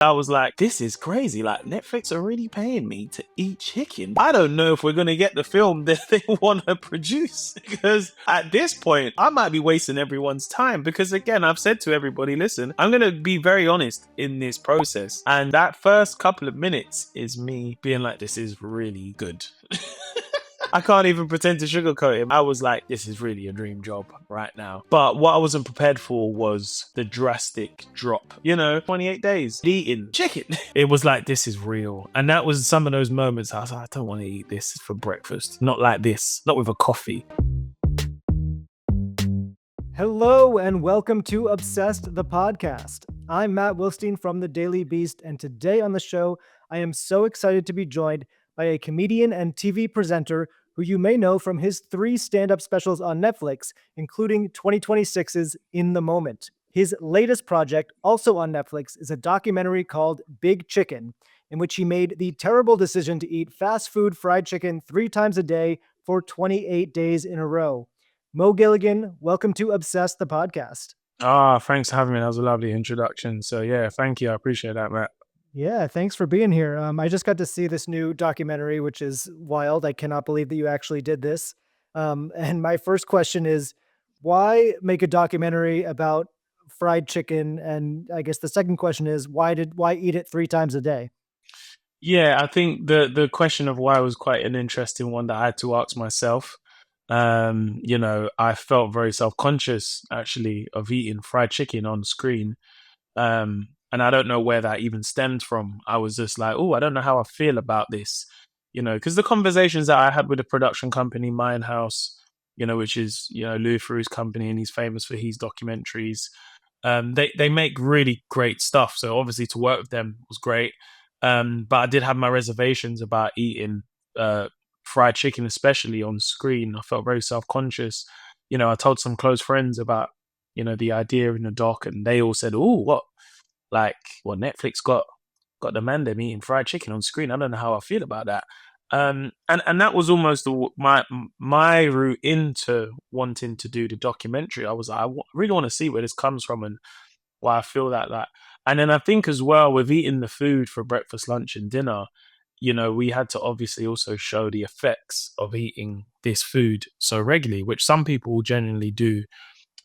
I was like, this is crazy. Like, Netflix are really paying me to eat chicken. I don't know if we're going to get the film that they want to produce, because at this point, I might be wasting everyone's time. Because again, I've said to everybody, listen, I'm going to be very honest in this process. And that first couple of minutes is me being like, this is really good. I can't even pretend to sugarcoat it. I was like, this is really a dream job right now. But what I wasn't prepared for was the drastic drop. 28 days eating chicken. It was like, this is real. And that was some of those moments I was like, I don't want to eat this for breakfast. Not like this. Not with a coffee. Hello and welcome to Obsessed, the podcast. I'm Matt Wilstein from The Daily Beast, and today on the show, I am so excited to be joined by a comedian and TV presenter who you may know from his 3 stand-up specials on Netflix, including 2026's In the Moment. His latest project, also on Netflix, is a documentary called Big Chicken, in which he made the terrible decision to eat fast food fried chicken 3 times a day for 28 days in a row. Mo Gilligan, welcome to Obsessed, the podcast. Thanks for having me. That was a lovely introduction. So yeah, thank you. I appreciate that, Matt. Yeah, thanks for being here. I just got to see this new documentary, which is wild. I cannot believe that you actually did this. And my first question is, why make a documentary about fried chicken? And I guess the second question is, why eat it 3 times a day? Yeah, I think the question of why was quite an interesting one that I had to ask myself. I felt very self-conscious actually of eating fried chicken on screen. And I don't know where that even stemmed from. I was just like, oh, I don't know how I feel about this, because the conversations that I had with the production company, Minehouse, which is, Louis Theroux's company, and he's famous for his documentaries. They make really great stuff. So obviously to work with them was great. But I did have my reservations about eating fried chicken, especially on screen. I felt very self-conscious. I told some close friends about, the idea in the doc, and they all said, oh, what? Like, well, Netflix got the man them eating fried chicken on screen. I don't know how I feel about that. And that was almost my route into wanting to do the documentary. I was like, really want to see where this comes from and why I feel that. And then I think as well, with eating the food for breakfast, lunch, and dinner, we had to obviously also show the effects of eating this food so regularly, which some people genuinely do.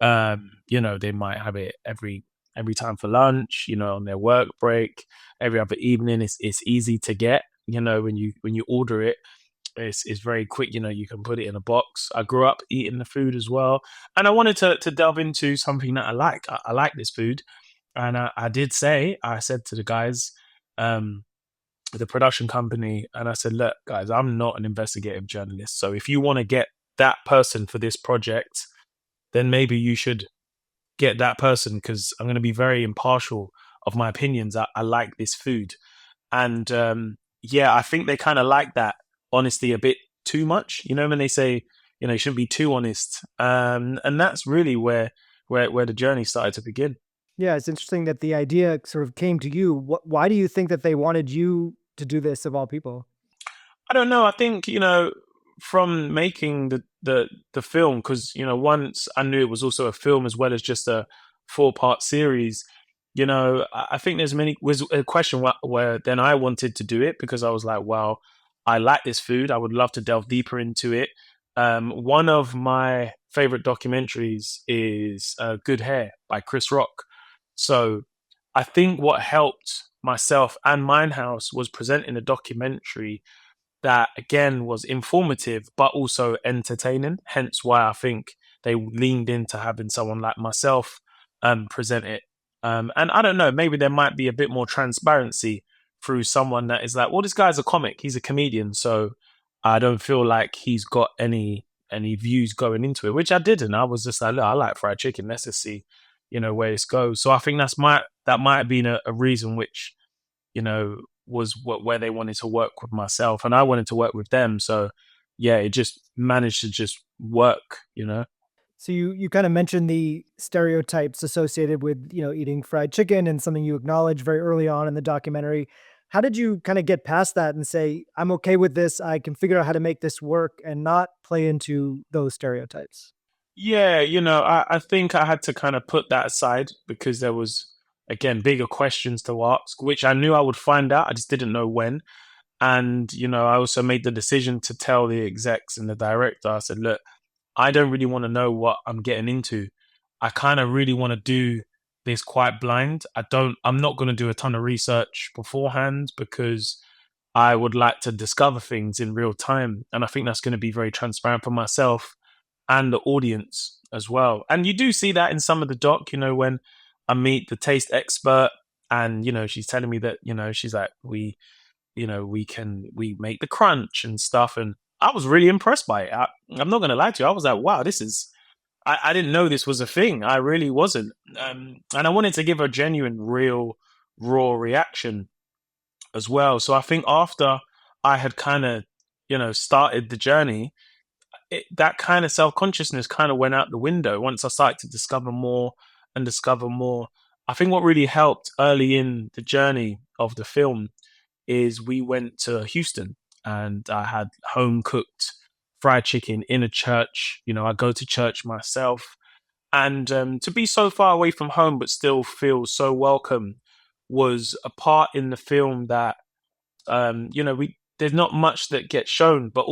They might have it every time for lunch, on their work break, every other evening. It's easy to get, when you order it. It's very quick, you can put it in a box. I grew up eating the food as well. And I wanted to delve into something that I like. I like this food. And I said to the guys, the production company, and I said, look, guys, I'm not an investigative journalist. So if you want to get that person for this project, then maybe you should get that person, because I'm going to be very impartial of my opinions. I like this food. And yeah, I think they kind of like that honesty a bit too much. When they say, you shouldn't be too honest. And that's really where the journey started to begin. Yeah, it's interesting that the idea sort of came to you. Why do you think that they wanted you to do this of all people? I don't know. I think, from making the film, because, once I knew it was also a film as well as just a 4-part series, I think was a question where then I wanted to do it, because I was like, well, I like this food. I would love to delve deeper into it. One of my favorite documentaries is Good Hair by Chris Rock. So I think what helped myself and Minehouse was presenting a documentary that again was informative but also entertaining. Hence why I think they leaned into having someone like myself present it. And I don't know, maybe there might be a bit more transparency through someone that is like, well, this guy's a comic, he's a comedian, so I don't feel like he's got any views going into it, which I didn't. I was just like, look, I like fried chicken. Let's just see, where this goes. So I think that might have been a reason which, you know, where they wanted to work with myself, and I wanted to work with them. So yeah, it just managed to just work. So you kind of mentioned the stereotypes associated with, eating fried chicken, and something you acknowledge very early on in the documentary. How did you kind of get past that and say, I'm okay with this, I can figure out how to make this work and not play into those stereotypes? Yeah, I think I had to kind of put that aside, because there was again, bigger questions to ask, which I knew I would find out. I just didn't know when. And, I also made the decision to tell the execs and the director, I said, look, I don't really want to know what I'm getting into. I kind of really want to do this quite blind. I'm not going to do a ton of research beforehand because I would like to discover things in real time. And I think that's going to be very transparent for myself and the audience as well. And you do see that in some of the doc, when I meet the taste expert and, she's telling me that, she's like, we make the crunch and stuff. And I was really impressed by it. I'm not going to lie to you. I was like, wow, I didn't know this was a thing. I really wasn't. And I wanted to give a genuine, real, raw reaction as well. So I think after I had kind of, started the journey, that kind of self consciousness kind of went out the window once I started to discover more and discover more. I think what really helped early in the journey of the film is we went to Houston and I had home cooked fried chicken in a church. I go to church myself. And to be so far away from home but still feel so welcome was a part in the film that we there's not much that gets shown, but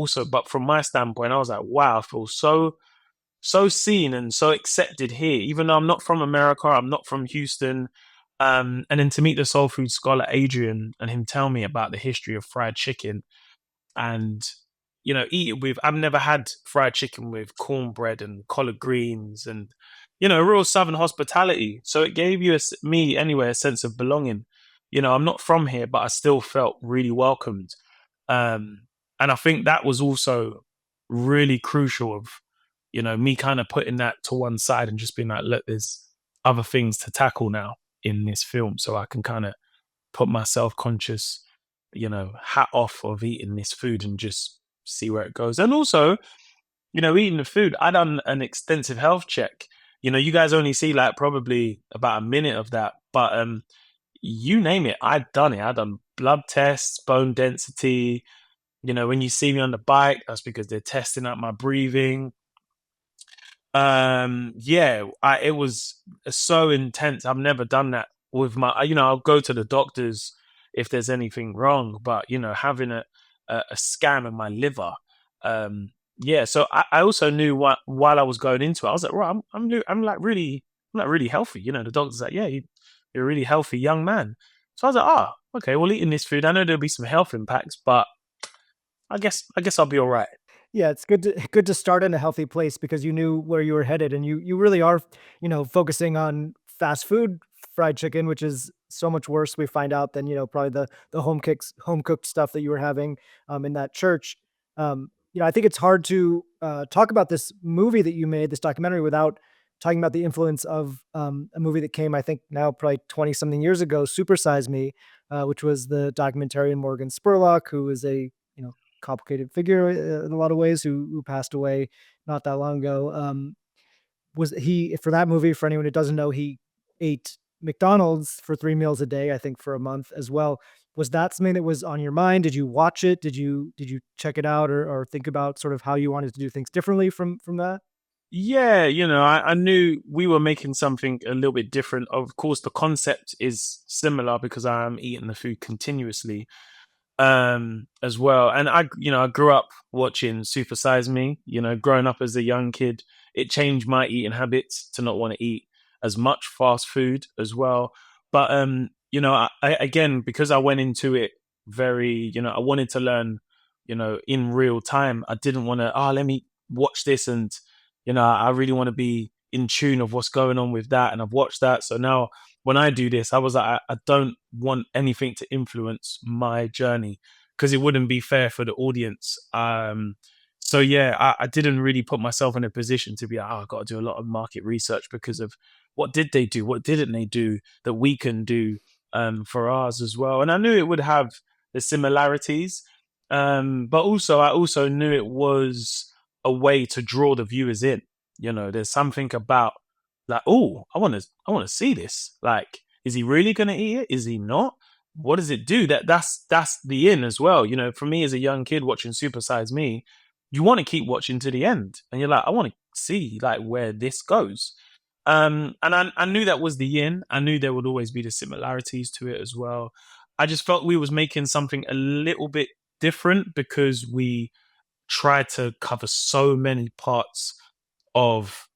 from my standpoint, I was like, wow, I feel so seen and so accepted here, even though I'm not from America, I'm not from Houston. And then to meet the soul food scholar Adrian and him tell me about the history of fried chicken and eat it with I've never had fried chicken with cornbread and collard greens and real southern hospitality, so it gave me anyway a sense of belonging. I'm not from here but I still felt really welcomed. Um and I think that was also really crucial of me kind of putting that to one side and just being like, look, there's other things to tackle now in this film, so I can kind of put my self-conscious, hat off of eating this food and just see where it goes. And also, eating the food, I done an extensive health check. You guys only see like probably about a minute of that, but you name it, I done it. I done blood tests, bone density. When you see me on the bike, that's because they're testing out my breathing. Yeah, it was so intense. I've never done that with I'll go to the doctors if there's anything wrong, but having a scan of my liver. Yeah, so I also knew what while I was going into it, I was like, right, I'm like really healthy. The doctor's like, yeah, you're a really healthy young man. So I was like, okay, well, eating this food, I know there'll be some health impacts, but I guess I'll be all right. Yeah, it's good to start in a healthy place because you knew where you were headed, and you really are, focusing on fast food fried chicken, which is so much worse. We find out than probably the home cooked stuff that you were having in that church. I think it's hard to talk about this movie that you made, this documentary, without talking about the influence of a movie that came, I think, now probably 20 something years ago, Supersize Me, which was the documentarian Morgan Spurlock, who is a complicated figure in a lot of ways, who passed away not that long ago. Was he for that movie? For anyone who doesn't know, he ate McDonald's for 3 meals a day, I think, for a month as well. Was that something that was on your mind? Did you watch it? Did you check it out, or think about sort of how you wanted to do things differently from that? Yeah, I knew we were making something a little bit different. Of course, the concept is similar because I'm eating the food continuously, as well. And I grew up watching Super Size Me. Growing up as a young kid, it changed my eating habits to not want to eat as much fast food as well. But again, because I went into it very, I wanted to learn, in real time. I didn't want to, let me watch this and I really want to be in tune of what's going on with that. And I've watched that. So now when I do this, I was like, I don't want anything to influence my journey because it wouldn't be fair for the audience. So yeah, I didn't really put myself in a position to be like, I've got to do a lot of market research because of what did they do, what didn't they do that we can do for ours as well. And I knew it would have the similarities, but also I also knew it was a way to draw the viewers in. There's something about like, oh, I want to see this. Like, is he really gonna eat it? Is he not? What does it do? That's the in as well. For me as a young kid watching Super Size Me, you want to keep watching to the end, and you're like, I want to see like where this goes. And I knew that was the yin. I knew there would always be the similarities to it as well. I just felt we was making something a little bit different because we tried to cover so many parts of,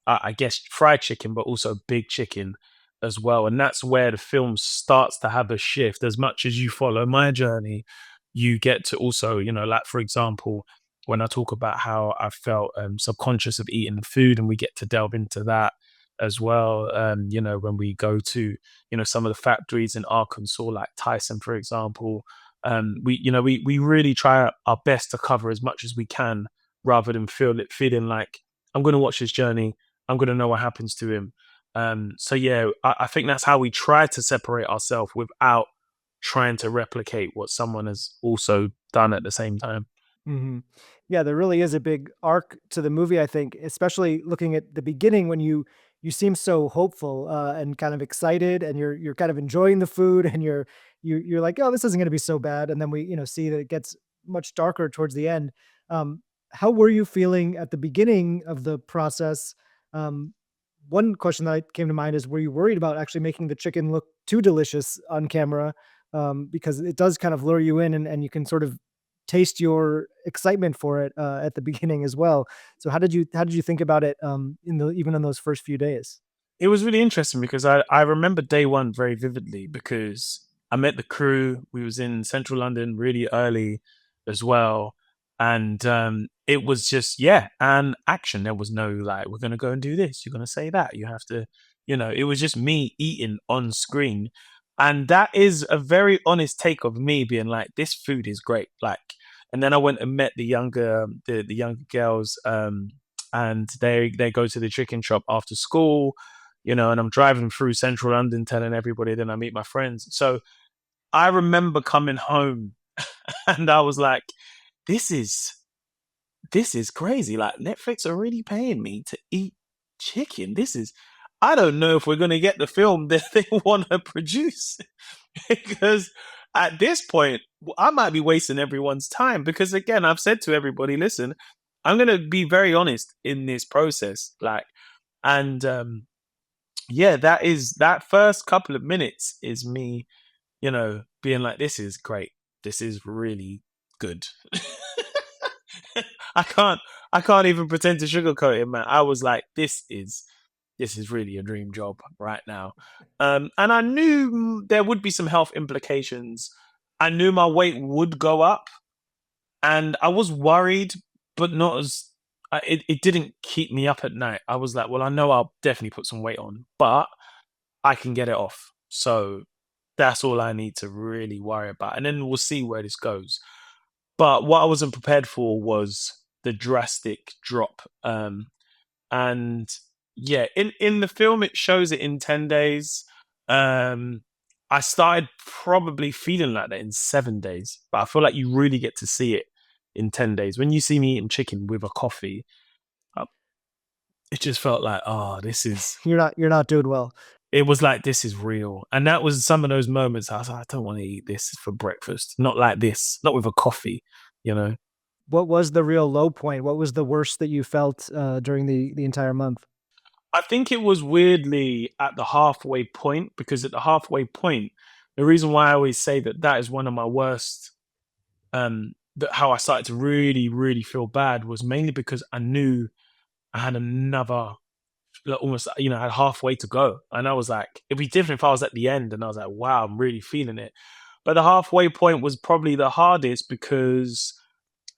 I guess fried chicken, but also big chicken as well. And that's where the film starts to have a shift. As much as you follow my journey, you get to also, like for example, when I talk about how I felt subconscious of eating the food, and we get to delve into that as well. When we go to, some of the factories in Arkansas, like Tyson, for example, we really try our best to cover as much as we can, rather than feeling like I'm going to watch his journey, I'm going to know what happens to him. So yeah, I think that's how we try to separate ourselves without trying to replicate what someone has also done at the same time. Mhm. Yeah, there really is a big arc to the movie, I think, especially looking at the beginning when you seem so hopeful, and kind of excited, and you're kind of enjoying the food, and you're like, "Oh, this isn't gonna be so bad," and then we, see that it gets much darker towards the end. Um, how were you feeling at the beginning of the process? Um, one question that came to mind is, were you worried about actually making the chicken look too delicious on camera? Because it does kind of lure you in, and you can sort of taste your excitement for it, at the beginning as well. So how did you think about it, in the even in those first few days? It was really interesting because I remember day one very vividly because I met the crew. We was in central London really early as well. And it was just, yeah, and action. There was no like, we're going to go and do this. You're going to say that. You have to, it was just me eating on screen. And that is a very honest take of me being like, this food is great. Like, and then I went and met the younger girls, and they go to the chicken shop after school, and I'm driving through central London telling everybody, then I meet my friends. So I remember coming home and I was like, this is this is crazy. Like Netflix are really paying me to eat chicken. I don't know if we're gonna get the film that they want to produce. Because at this point, I might be wasting everyone's time. Because again, I've said to everybody, listen, I'm gonna be very honest in this process. Like, and yeah, that first couple of minutes is me, being like, this is great. This is really good. I can't I can't even pretend to sugarcoat it, man. I was like, this is really a dream job right now. And I knew there would be some health implications. I knew my weight would go up, and I was worried, but not as it didn't keep me up at night. I was like, well, I know I'll definitely put some weight on, but I can get it off. So that's all I need to really worry about. And then we'll see where this goes. But what I wasn't prepared for was the drastic drop. And yeah, in the film it shows it in 10 days. Um I started probably feeling like that in 7 days, but I feel like you really get to see it in 10 days. When you see me eating chicken with a coffee, uh, it just felt like, oh, You're not doing well. it was like, this is real. And that was some of those moments I was like, I don't want to eat this for breakfast. Not like this, not with a coffee, you know? What was the real low point? What was the worst that you felt, during the entire month? I think it was weirdly at the halfway point, because at the halfway point, the reason why I always say that is one of my worst, that how I started to really, really feel bad was mainly because I knew I had another, like, almost, I had halfway to go. And I was like, it'd be different if I was at the end and I was like, wow, I'm really feeling it. But the halfway point was probably the hardest because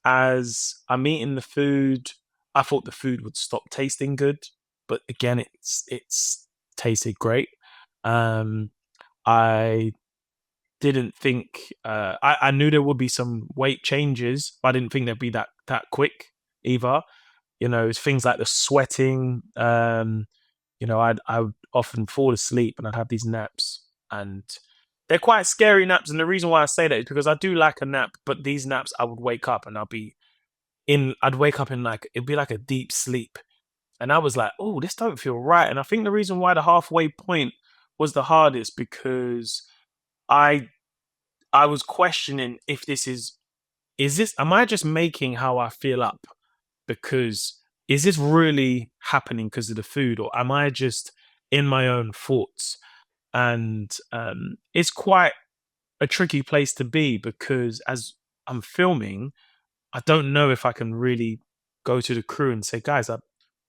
as I'm eating the food, I thought the food would stop tasting good, but again, it's tasted great. Um, I didn't think I knew there would be some weight changes, but I didn't think they'd be that quick either. It's things like the sweating. I would often fall asleep and I'd have these naps, and they're quite scary naps. And the reason why I say that is because I do like a nap, but these naps I would wake up and I'd wake up in like it'd be like a deep sleep, and I was like, oh, this don't feel right. And I think the reason why the halfway point was the hardest because I I was questioning if this is this am I just making how I feel up? Because is this really happening because of the food, or am I just in my own thoughts? And it's quite a tricky place to be because as I'm filming, I don't know if I can really go to the crew and say, guys, I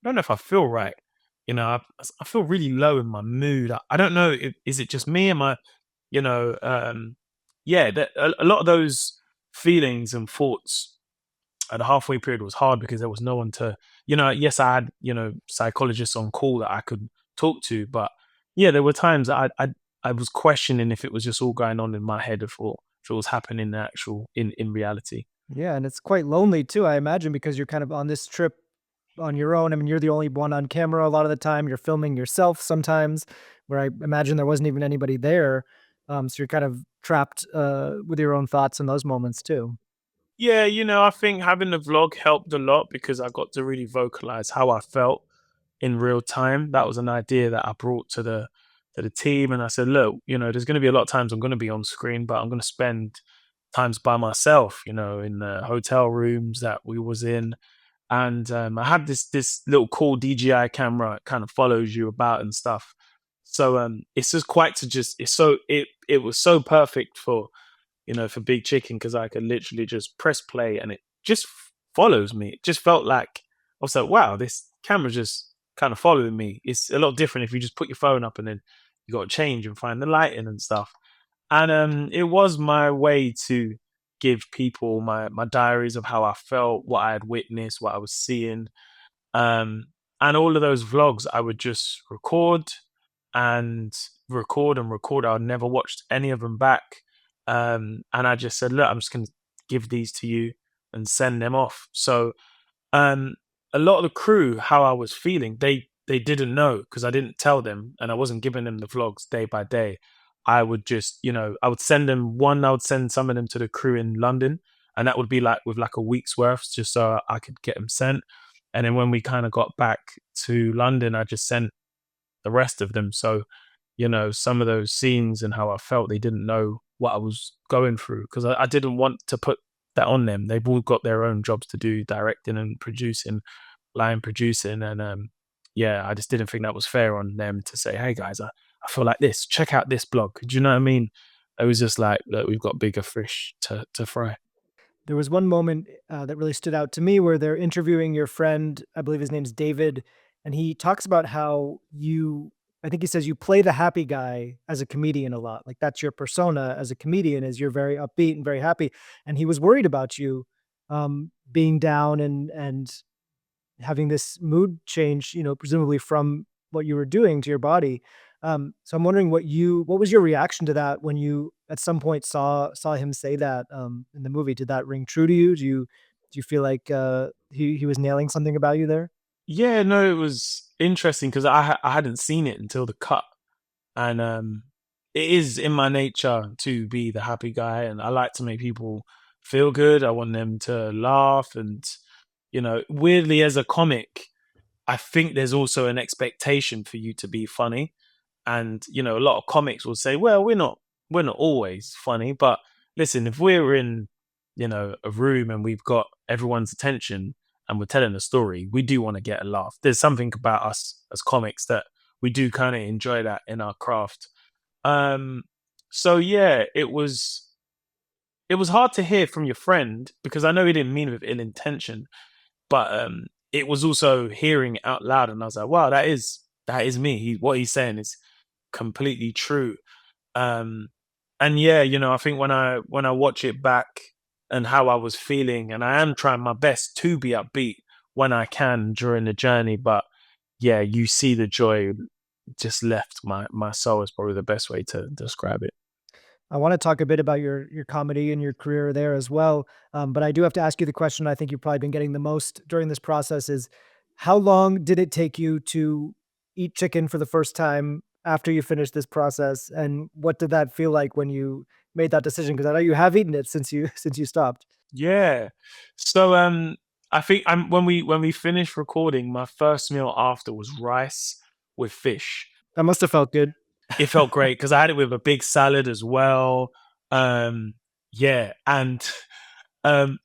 don't know if I feel right. You know, I feel really low in my mood. I don't know. Is it just me? Am I, you know, yeah, a lot of those feelings and thoughts at the halfway period was hard because there was no one to, yes, I had, psychologists on call that I could talk to, but yeah, there were times that I was questioning if it was just all going on in my head, or if it was happening in reality. Yeah, and it's quite lonely too, I imagine, because you're kind of on this trip on your own. I mean, you're the only one on camera a lot of the time. You're filming yourself sometimes, where I imagine there wasn't even anybody there. So you're kind of trapped with your own thoughts in those moments too. Yeah, I think having the vlog helped a lot because I got to really vocalize how I felt in real time. That was an idea that I brought to the team, and I said, look, there's going to be a lot of times I'm going to be on screen, but I'm going to spend times by myself, in the hotel rooms that we was in, and I had this little cool DJI camera, kind of follows you about and stuff. So it's just quite to just it's so it was so perfect for Big Chicken because I could literally just press play and it just follows me. It just felt like I was like, wow, this camera just kind of following me. It's a lot different if you just put your phone up and then you got to change and find the lighting and stuff. And it was my way to give people my diaries of how I felt, what I had witnessed, what I was seeing, um, and all of those vlogs, I would just record and record and record. I never watched any of them back. And I just said, look, I'm just going to give these to you and send them off. So um, a lot of the crew, how I was feeling, they didn't know because I didn't tell them and I wasn't giving them the vlogs day by day. I would just, I would send them one, I would send some of them to the crew in London, and that would be like with like a week's worth just so I could get them sent. And then when we kind of got back to London, I just sent the rest of them. So, some of those scenes and how I felt, they didn't know what I was going through because I didn't want to put that on them. They've all got their own jobs to do, directing and producing, line producing. And yeah, I just didn't think that was fair on them to say, hey guys, I feel like this. Check out this blog. Do you know what I mean? It was just like, look, we've got bigger fish to fry. There was one moment that really stood out to me where they're interviewing your friend. I believe his name's David, and he talks about how you. I think he says you play the happy guy as a comedian a lot. Like that's your persona as a comedian, is you're very upbeat and very happy. And he was worried about you being down and having this mood change, presumably from what you were doing to your body. So I'm wondering what was your reaction to that when you at some point saw him say that in the movie? Did that ring true to you? Do you feel like he was nailing something about you there? Yeah, no, it was interesting because I hadn't seen it until the cut. And it is in my nature to be the happy guy, and I like to make people feel good. I want them to laugh, and weirdly, as a comic, I think there's also an expectation for you to be funny. And a lot of comics will say, well, we're not always funny, but listen, if we're in a room and we've got everyone's attention and we're telling a story, we do want to get a laugh. There's something about us as comics that we do kind of enjoy that in our craft. um, so yeah, it was hard to hear from your friend because I know he didn't mean it with ill intention, but it was also hearing it out loud, and I was like, wow, that is me. What he's saying is completely true. Um, and yeah, I think when I watch it back and how I was feeling, and I am trying my best to be upbeat when I can during the journey, but yeah, you see the joy just left my soul is probably the best way to describe it. I want to talk a bit about your comedy and your career there as well. But I do have to ask you the question I think you've probably been getting the most during this process is how long did it take you to eat chicken for the first time after you finished this process? And what did that feel like when you made that decision? Because I know you have eaten it since you since you stopped. Yeah. So I think when we finished recording, my first meal after was rice with fish. That must have felt good. It felt great because I had it with a big salad as well. Um, yeah, and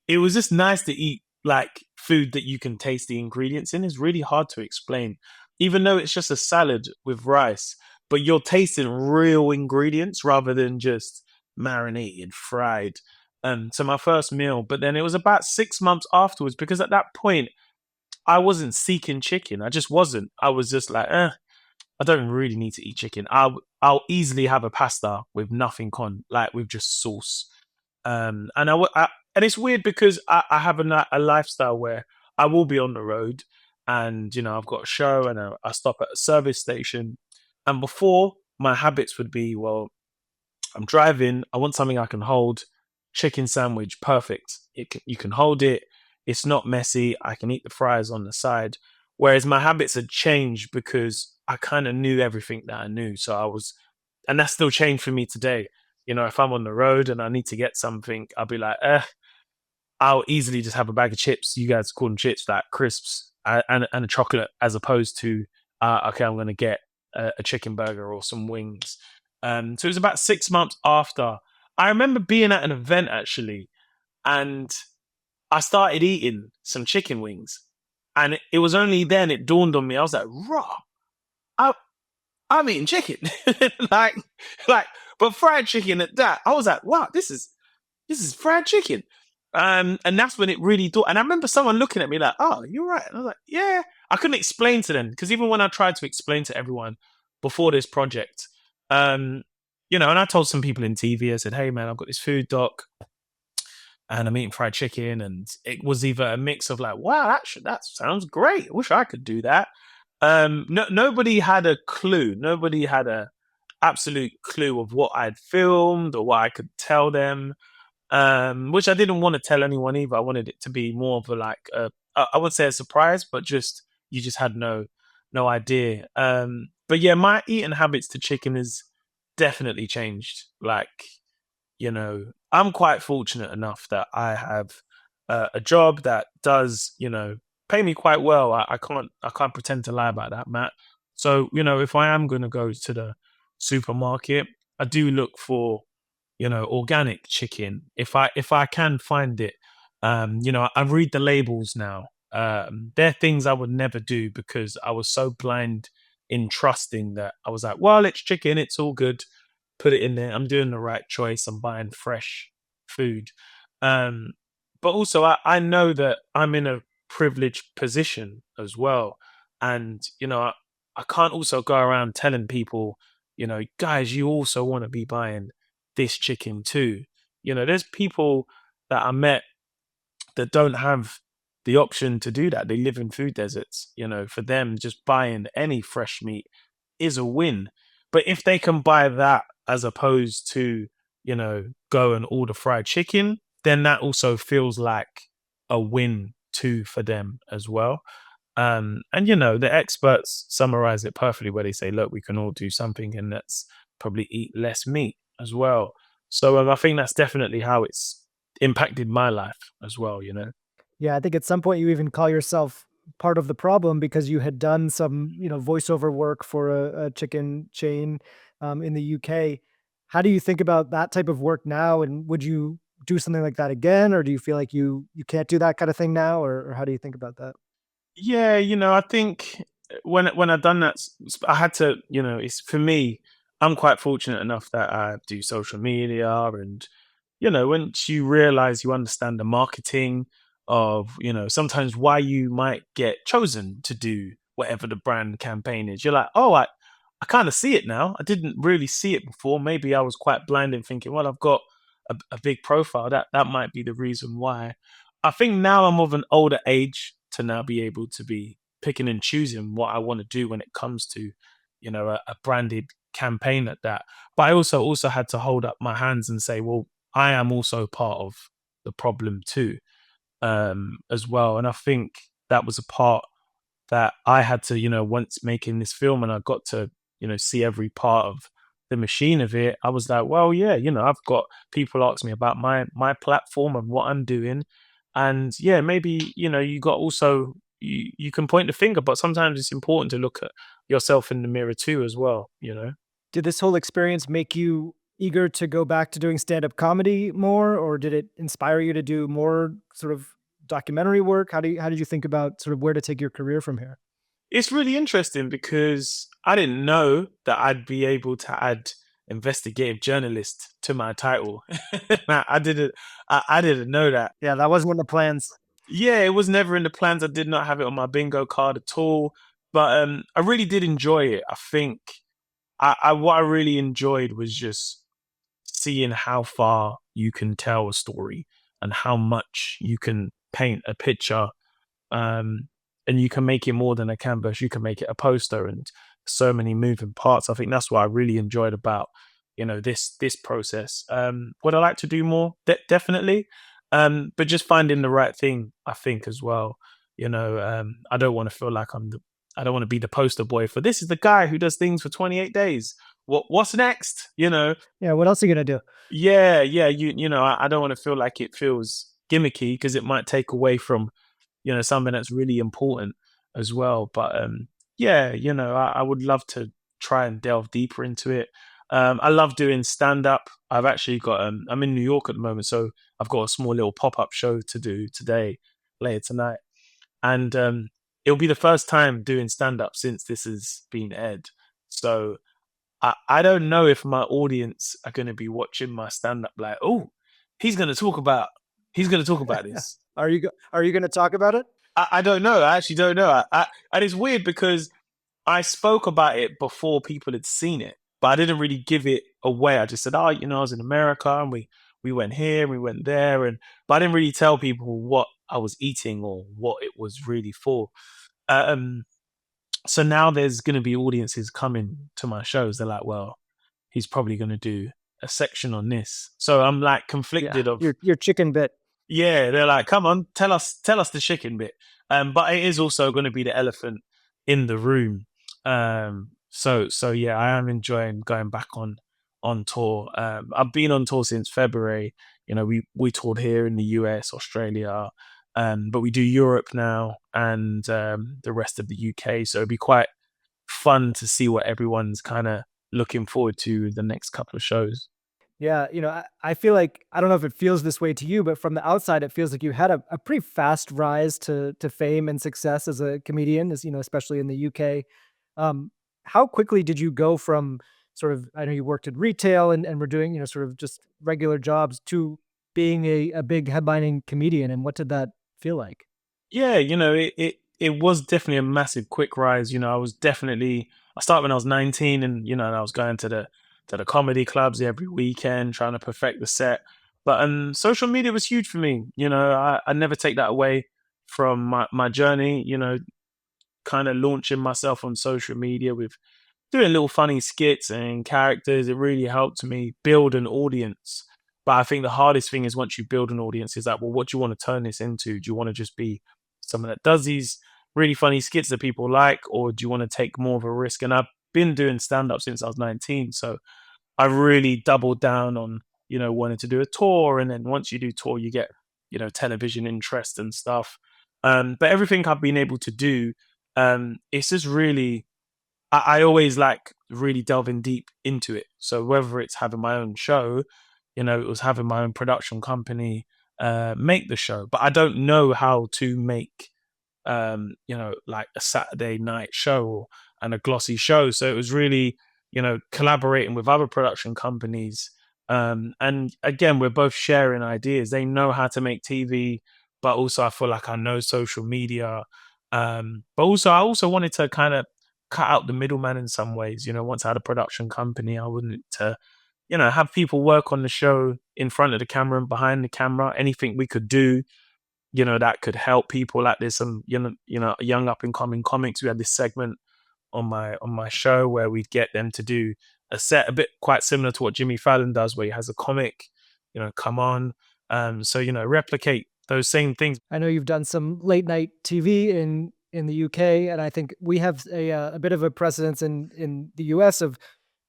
it was just nice to eat like food that you can taste the ingredients in is really hard to explain. Even though it's just a salad with rice, but you're tasting real ingredients rather than just marinated, fried. So my first meal, but then it was about 6 months afterwards because at that point I wasn't seeking chicken. I just wasn't. I was just like, I don't really need to eat chicken. I'll easily have a pasta with nothing on, like with just sauce. And it's weird because I have a lifestyle where I will be on the road, and I've got a show, and I stop at a service station. And before, my habits would be, well, I'm driving. I want something I can hold. Chicken sandwich, perfect. You can hold it. It's not messy. I can eat the fries on the side. Whereas my habits had changed because I kind of knew everything that I knew. And that's still changed for me today. If I'm on the road and I need to get something, I'll be like, I'll easily just have a bag of chips. You guys call them chips, like crisps, and a chocolate, as opposed to, okay, I'm going to get a chicken burger or some wings. So it was about 6 months after. I remember being at an event actually, and I started eating some chicken wings, and it was only then it dawned on me. I was like, "Raw, I, I'm eating chicken, like, like, but fried chicken at that." I was like, "Wow, this is fried chicken." And that's when it really dawned. And I remember someone looking at me like, "Oh, you're right." And I was like, "Yeah." I couldn't explain to them because even when I tried to explain to everyone before this project, um, and I told some people in TV, I said, "Hey, man, I've got this food doc, and I'm eating fried chicken," and it was either a mix of like, "Wow, that sounds great. I wish I could do that." No, nobody had a clue. Nobody had a absolute clue of what I'd filmed or what I could tell them, which I didn't want to tell anyone either. I wanted it to be more of a like I wouldn't say a surprise, but just you just had no idea. But yeah, my eating habits to chicken has definitely changed. Like, I'm quite fortunate enough that I have a job that does, pay me quite well. I can't pretend to lie about that, Matt. So, if I am going to go to the supermarket, I do look for, organic chicken if I can find it. I read the labels now. They're things I would never do because I was so blind in trusting that I was like, well, it's chicken, it's all good, put it in there. I'm doing the right choice. I'm buying fresh food. Um, but also, I know that I'm in a privileged position as well. And, I can't also go around telling people, guys, you also want to be buying this chicken too. There's people that I met that don't have the option to do that. They live in food deserts. For them, just buying any fresh meat is a win. But if they can buy that as opposed to, go and order fried chicken, then that also feels like a win too for them as well. And the experts summarize it perfectly where they say, look, we can all do something, and let's probably eat less meat as well. So I think that's definitely how it's impacted my life as well. Yeah, I think at some point you even call yourself part of the problem because you had done some, voiceover work for a chicken chain in the UK. How do you think about that type of work now? And would you do something like that again, or do you feel like you can't do that kind of thing now, or how do you think about that? Yeah, I think when I done that, I had to, it's for me. I'm quite fortunate enough that I do social media, and once you realize you understand the marketing of, sometimes why you might get chosen to do whatever the brand campaign is, you're like, oh, I kind of see it now. I didn't really see it before. Maybe I was quite blind in thinking, well, I've got a big profile. That might be the reason why. I think now I'm of an older age to now be able to be picking and choosing what I want to do when it comes to, a branded campaign at that. But I also had to hold up my hands and say, well, I am also part of the problem too, as well. And I think that was a part that I had to, once making this film and I got to, see every part of the machine of it, I was like, well, yeah, I've got people ask me about my platform and what I'm doing. And yeah, maybe, you got also you can point the finger, but sometimes it's important to look at yourself in the mirror too as well. Did this whole experience make you eager to go back to doing stand-up comedy more, or did it inspire you to do more sort of documentary work? How did you think about sort of where to take your career from here? It's really interesting because I didn't know that I'd be able to add investigative journalist to my title. I didn't. I didn't know that. Yeah, that wasn't one of the plans. Yeah, it was never in the plans. I did not have it on my bingo card at all. But I really did enjoy it. I think I what I really enjoyed was just seeing how far you can tell a story and how much you can paint a picture, um, and you can make it more than a canvas. You can make it a poster and so many moving parts. I think that's what I really enjoyed about this process. Would I like to do more? Definitely, but just finding the right thing, I think as well. I don't want to feel like I don't want to be the poster boy for this is the guy who does things for 28 days. What's next? Yeah, what else are you gonna do? Yeah, yeah. I don't want to feel like it feels gimmicky because it might take away from something that's really important as well. But yeah, I would love to try and delve deeper into it. I love doing stand up. I've actually got I'm in New York at the moment, so I've got a small little pop up show to do today, later tonight, and it'll be the first time doing stand up since this has been aired. So I don't know if my audience are going to be watching my stand up like, oh, he's going to talk about he's going to talk about this. Are you gonna talk about it? I don't know. I actually don't know. And it's weird because I spoke about it before people had seen it, but I didn't really give it away. I just said, "Oh, I was in America and we went here and we went there," and but I didn't really tell people what I was eating or what it was really for. Um, so now there's going to be audiences coming to my shows. They're like, "Well, he's probably going to do a section on this." So I'm like Yeah, conflicted of your chicken bit. yeah, they're like, "Come on, tell us the chicken bit." But it is also going to be the elephant in the room. So yeah, I am enjoying going back on tour. I've been on tour since February. We toured here in the US, Australia, but we do Europe now and the rest of the UK. So it'd be quite fun to see what everyone's kind of looking forward to the next couple of shows. Yeah, I feel like I don't know if it feels this way to you, but from the outside, it feels like you had a pretty fast rise to fame and success as a comedian, as especially in the UK. How quickly did you go from sort of I know you worked in retail and were doing sort of just regular jobs to being a big headlining comedian, and what did that feel like? Yeah, it was definitely a massive quick rise. I was definitely I started when I was 19 and and I was going to the comedy clubs every weekend trying to perfect the set. But social media was huge for me. I never take that away from my journey, kind of launching myself on social media with doing little funny skits and characters. It really helped me build an audience. But I think the hardest thing is once you build an audience is that, well, what do you want to turn this into? Do you want to just be someone that does these really funny skits that people like, or do you want to take more of a risk? And I've been doing stand up since I was 19. So I really doubled down on, wanting to do a tour. And then once you do tour, you get, television interest and stuff. But everything I've been able to do, it's just really I always like really delving deep into it. So whether it's having my own show, it was having my own production company make the show, but I don't know how to make like a Saturday night show and a glossy show. So it was really, collaborating with other production companies. And again, we're both sharing ideas. They know how to make TV, but also I feel like I know social media. But also I also wanted to kind of cut out the middleman in some ways. Once I had a production company, I wouldn't have people work on the show in front of the camera and behind the camera. Anything we could do that could help people. Like there's some young up and coming comics. We had this segment on my show where we'd get them to do a set a bit quite similar to what Jimmy Fallon does, where he has a comic come on, so replicate those same things. I know you've done some late night TV in the UK, and I think we have a bit of a precedence in the US of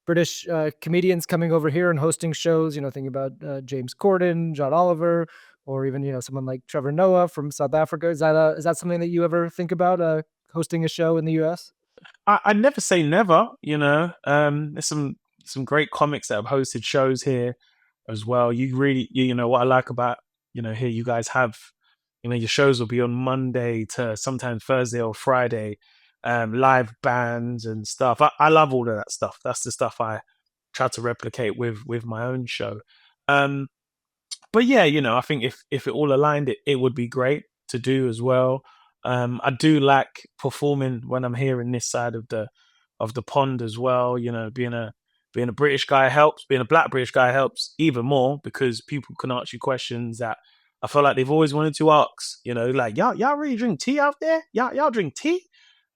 British comedians coming over here and hosting shows. Thinking about James Corden, John Oliver, or even someone like Trevor Noah from South Africa. Is that something that you ever think about hosting a show in the US? I never say never. There's some great comics that have hosted shows here as well. You really, what I like about here, you guys have Your shows will be on Monday to sometimes Thursday or Friday, live bands and stuff. I love all of that stuff. That's the stuff I try to replicate with my own show. Um, but yeah, I think if it all aligned, it would be great to do as well. I do like performing when I'm here in this side of the pond as well. Being a British guy helps. Being a black British guy helps even more because people can ask you questions that I feel like they've always wanted to ask. Like y'all really drink tea out there? Y'all drink tea?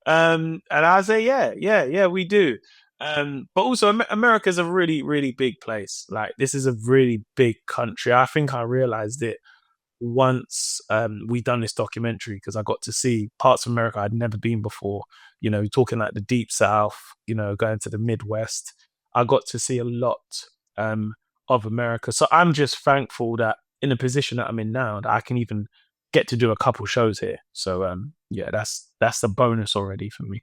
And I say, yeah, we do. But also, America's a really, really big place. Like, this is a really big country. I think I realized it once we done this documentary because I got to see parts of America I'd never been before. Talking like the deep South. Going to the Midwest. I got to see a lot um, of America. So I'm just thankful that in the position that I'm in now, that I can even get to do a couple shows here. So yeah, that's a bonus already for me.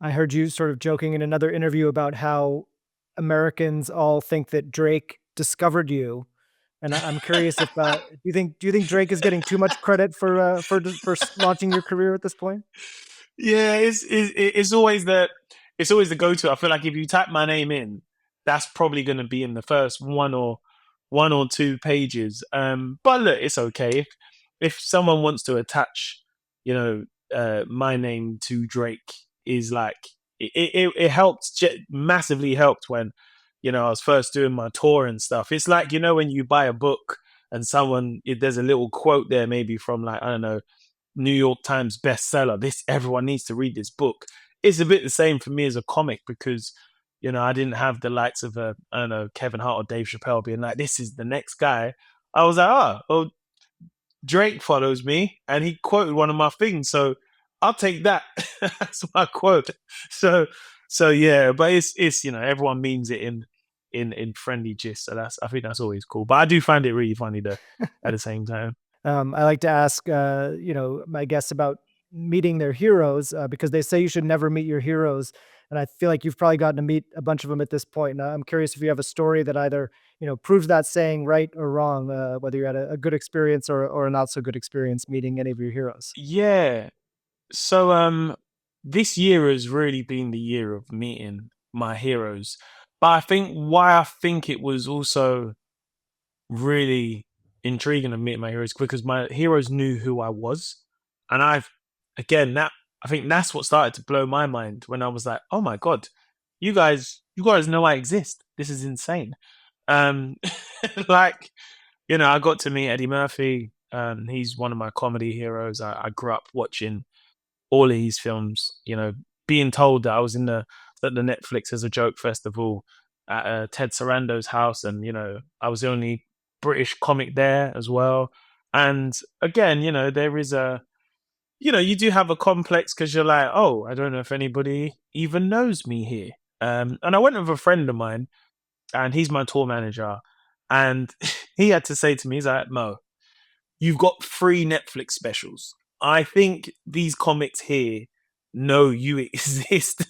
I heard you sort of joking in another interview about how Americans all think that Drake discovered you, and I'm curious if do you think Drake is getting too much credit for launching your career at this point? Yeah, it's always the go to. I feel like if you type my name in, that's probably going to be in the first one or two pages. But look, it's okay if someone wants to attach, you know, my name to Drake is like it helped massively helped when I was first doing my tour and stuff. It's like when you buy a book and there's a little quote there maybe from like I don't know New York Times bestseller. This everyone needs to read this book. It's a bit the same for me as a comic because I didn't have the likes of I don't know Kevin Hart or Dave Chappelle being like this is the next guy. I was like, oh, Drake follows me and he quoted one of my things, so I'll take that. That's my quote. So so yeah, but it's everyone means it in friendly gist. So I think that's always cool. But I do find it really funny though at the same time. I like to ask, my guests about meeting their heroes because they say you should never meet your heroes, and I feel like you've probably gotten to meet a bunch of them at this point. And I'm curious if you have a story that either proves that saying right or wrong, whether you had a good experience or a not so good experience meeting any of your heroes. Yeah, so this year has really been the year of meeting my heroes. But I think why I think it was also really intriguing to meet my heroes because my heroes knew who I was. And that I think that's what started to blow my mind when I was like, "Oh my god, you guys know I exist. This is insane." Um like, I got to meet Eddie Murphy. He's one of my comedy heroes. I grew up watching all of his films. Being told that I was in the Netflix as a joke festival at Ted Sarando's house, and I was the only British comic there as well. And again, there is you do have a complex because you're like, oh, I don't know if anybody even knows me here. And I went with a friend of mine, and he's my tour manager, and he had to say to me, he's like, Mo, you've got 3 Netflix specials. I think these comics here know you exist.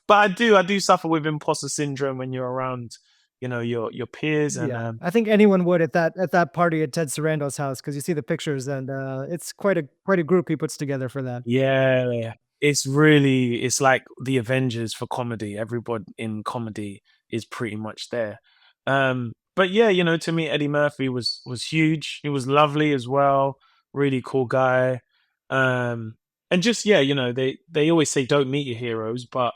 But I do suffer with imposter syndrome when you're around, your peers and Yeah, I think anyone would at that party at Ted Sarando's house because you see the pictures and it's quite a group he puts together for that. yeah. It's like the Avengers for comedy. Everybody in comedy is pretty much there. But yeah, to me Eddie Murphy was huge. He was lovely as well, really cool guy. Um and just yeah, they always say don't meet your heroes, but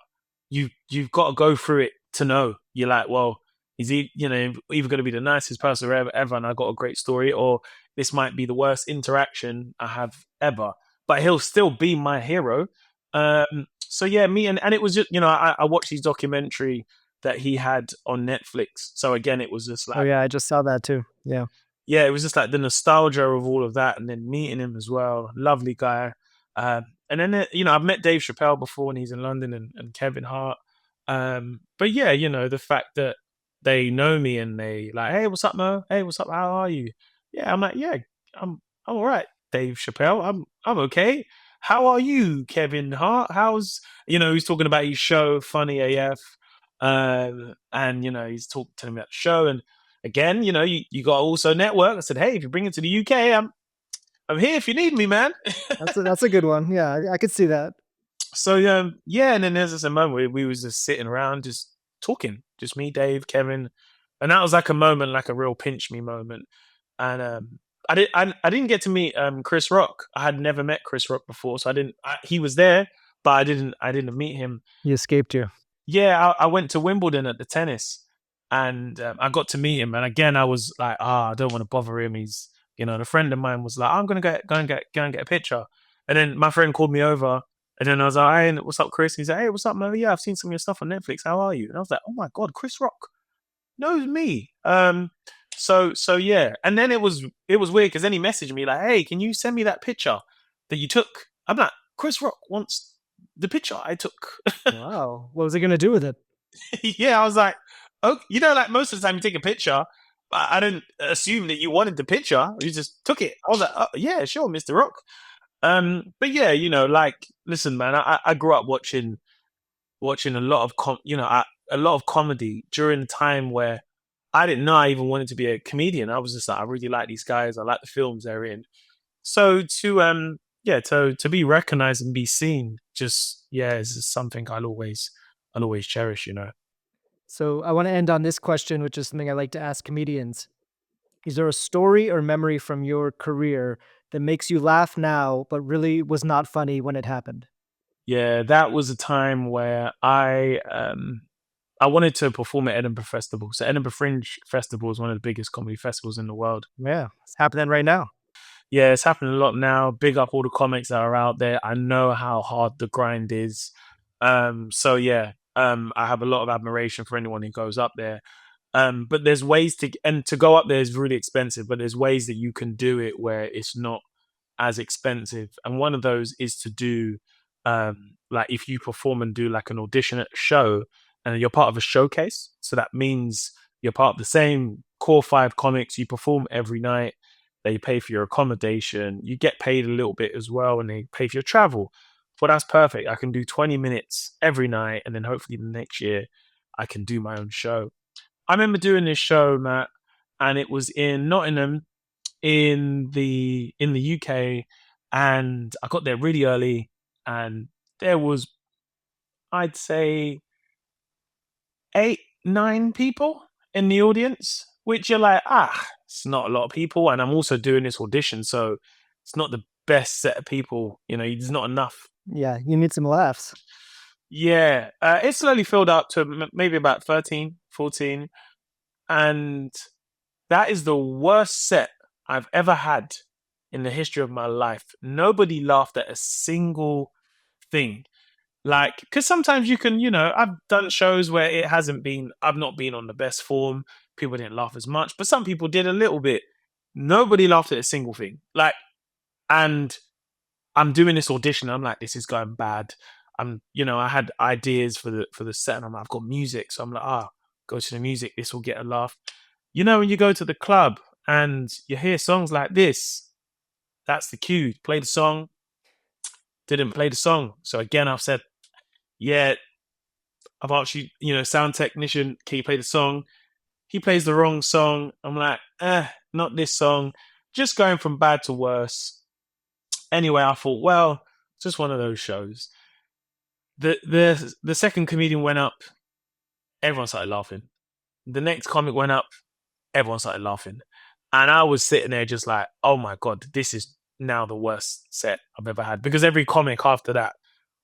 you've got to go through it to know. You're like, well, is he, either going to be the nicest person ever and I got a great story, or this might be the worst interaction I have ever, but he'll still be my hero. So yeah, me and it was just I watched his documentary that he had on Netflix. So again, it was just Oh like yeah, I just saw that too. Yeah. yeah, it was just like the nostalgia of all of that, and then meeting him as well. Lovely guy. And then I've met Dave Chappelle before when he's in London, and Kevin Hart. But yeah, the fact that they know me and they like, hey, what's up, Mo? Hey, what's up? How are you? Yeah, I'm like, yeah, I'm all right, Dave Chappelle. I'm okay. How are you, Kevin Hart? He's talking about his show, Funny AF. And he's talking to me about the show, and again, you got also network. I said, hey, if you bring it to the UK, I'm here if you need me, man. That's a good one. Yeah, I could see that. So yeah, and then there's this a moment where we was just sitting around, just talking, just me, Dave, Kevin, and that was like a moment, like a real pinch me moment. And I didn't get to meet Chris Rock. I had never met Chris Rock before, so I didn't. He was there, but I didn't meet him. He escaped you. Yeah, I went to Wimbledon at the tennis, and I got to meet him. And again, I was like, I don't want to bother him. He's, and a friend of mine was like, I'm gonna go and get a picture. And then my friend called me over, and then I was like, hey, what's up, Chris? He's like, hey, what's up, Mo? Yeah, I've seen some of your stuff on Netflix. How are you? And I was like, oh my god, Chris Rock knows me. So yeah, and then it was weird because then he messaged me like, hey, can you send me that picture that you took? I'm like, Chris Rock wants the picture I took. Wow. What was he gonna do with it? Yeah, I was like, oh, like most of the time you take a picture, but I didn't assume that you wanted the picture. You just took it. I was like, oh, yeah, sure, Mr. Rock. But yeah, like, listen, man, I grew up watching a lot of a lot of comedy during a time where I didn't know I even wanted to be a comedian. I was just like, I really like these guys. I like the films they're in. So to be recognized and be seen, just yeah, is just something I'll always cherish. So I want to end on this question, which is something I like to ask comedians. Is there a story or memory from your career that makes you laugh now, but really was not funny when it happened? Yeah, that was a time where I wanted to perform at Edinburgh Festival. So Edinburgh Fringe Festival is one of the biggest comedy festivals in the world. Yeah, it's happening right now. Yeah, it's happening a lot now. Big up all the comics that are out there. I know how hard the grind is. So yeah, I have a lot of admiration for anyone who goes up there. But there's ways to go up there is really expensive, but there's ways that you can do it where it's not as expensive. And one of those is to do like if you perform and do like an audition at a show and you're part of a showcase. So that means you're part of the same core five comics, you perform every night, they pay for your accommodation, you get paid a little bit as well, and they pay for your travel. Well, that's perfect. I can do 20 minutes every night, and then hopefully the next year I can do my own show. I remember doing this show, Matt, and it was in Nottingham in the UK, and I got there really early, and there was, I'd say, 8, 9 people in the audience, which you're like, it's not a lot of people, and I'm also doing this audition, so it's not the best set of people. There's not enough. Yeah, you need some laughs. Yeah, it slowly filled up to maybe about 13, 14, and that is the worst set I've ever had in the history of my life. Nobody laughed at a single thing. Like, because sometimes you can, I've done shows where I've not been on the best form. People didn't laugh as much, but some people did a little bit. Nobody laughed at a single thing. Like, and I'm doing this audition. I'm like, this is going bad. I had ideas for the set, and I've got music, so I'm like, go to the music. This will get a laugh. When you go to the club and you hear songs like this, that's the cue. Play the song. Didn't play the song. So again, I've said, yeah, I've asked you, sound technician, can you play the song? He plays the wrong song. I'm like, not this song. Just going from bad to worse. Anyway, I thought, well, it's just one of those shows. The second comedian went up, everyone started laughing. The next comic went up, everyone started laughing. And I was sitting there just like, oh my God, this is now the worst set I've ever had. Because every comic after that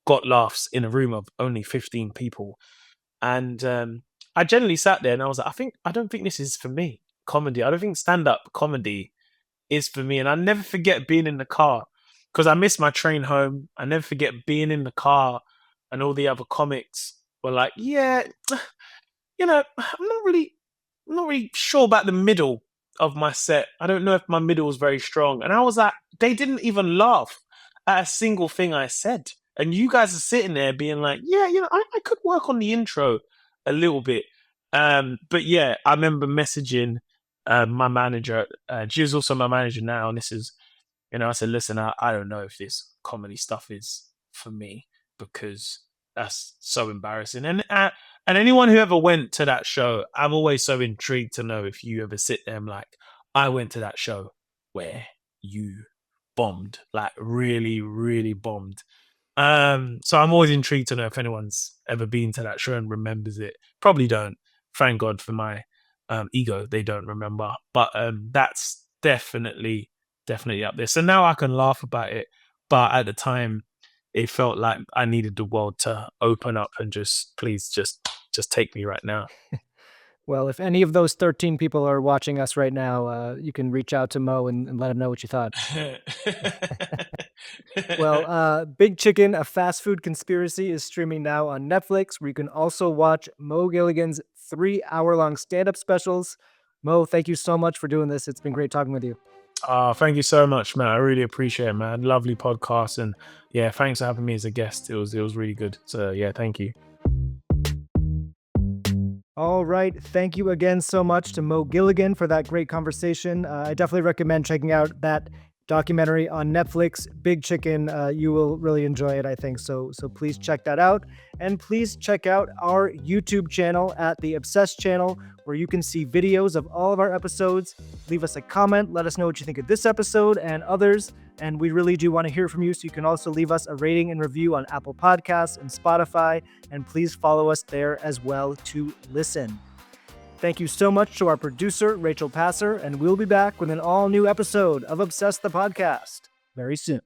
got laughs in a room of only 15 people. And I generally sat there and I was like, I don't think this is for me. Comedy. I don't think stand up comedy is for me. And I never forget being in the car because I missed my train home. I never forget being in the car and all the other comics were like, yeah, I'm not really sure about the middle of my set. I don't know if my middle was very strong. And I was like, they didn't even laugh at a single thing I said. And you guys are sitting there being like, yeah, I could work on the intro a little bit. But yeah, I remember messaging my manager. She was also my manager now. And this is, I said, listen, I don't know if this comedy stuff is for me because that's so embarrassing. And anyone who ever went to that show, I'm always so intrigued to know if you ever sit there and like, I went to that show where you bombed, like really, really bombed. So I'm always intrigued to know if anyone's ever been to that show and remembers it. Probably don't. Thank God for my ego, they don't remember. But that's definitely up there. So now I can laugh about it. But at the time, it felt like I needed the world to open up and just please just take me right now. Well, if any of those 13 people are watching us right now, you can reach out to Mo and let him know what you thought. Well, Big Chicken, a fast food conspiracy, is streaming now on Netflix, where you can also watch Mo Gilligan's 3-hour-long stand-up specials. Mo, thank you so much for doing this. It's been great talking with you. Thank you so much, man. I really appreciate it, man. Lovely podcast, and yeah, thanks for having me as a guest. It was really good. So yeah, thank you. All right. Thank you again so much to Mo Gilligan for that great conversation. I definitely recommend checking out that documentary on Netflix, Big Chicken. You will really enjoy it, I think. So please check that out. And please check out our YouTube channel at the Obsessed channel, where you can see videos of all of our episodes. Leave us a comment. Let us know what you think of this episode and others. And we really do want to hear from you. So you can also leave us a rating and review on Apple Podcasts and Spotify. And please follow us there as well to listen. Thank you so much to our producer, Rachel Passer, and we'll be back with an all-new episode of Obsessed the Podcast very soon.